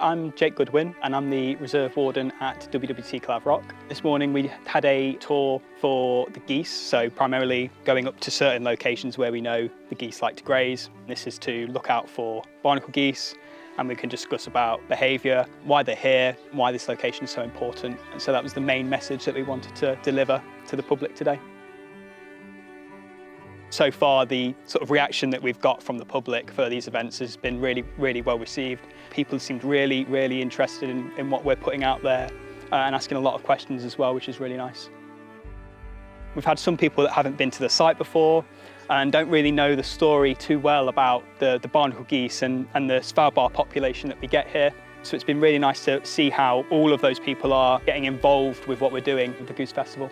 I'm Jake Goodwin and I'm the Reserve Warden at WWT Caerlaverock. This morning we had a tour for the geese, so primarily going up to certain locations where we know the geese like to graze. This is to look out for barnacle geese, and we can discuss about behaviour, why they're here, why this location is so important. And so that was the main message that we wanted to deliver to the public today. So far, the sort of reaction that we've got from the public for these events has been really well received. People seemed really interested in what we're putting out there and asking a lot of questions as well, which is really nice. We've had some people that haven't been to the site before and don't really know the story too well about the barnacle geese and the Svalbard population that we get here. So it's been really nice to see how all of those people are getting involved with what we're doing with the Goose Festival.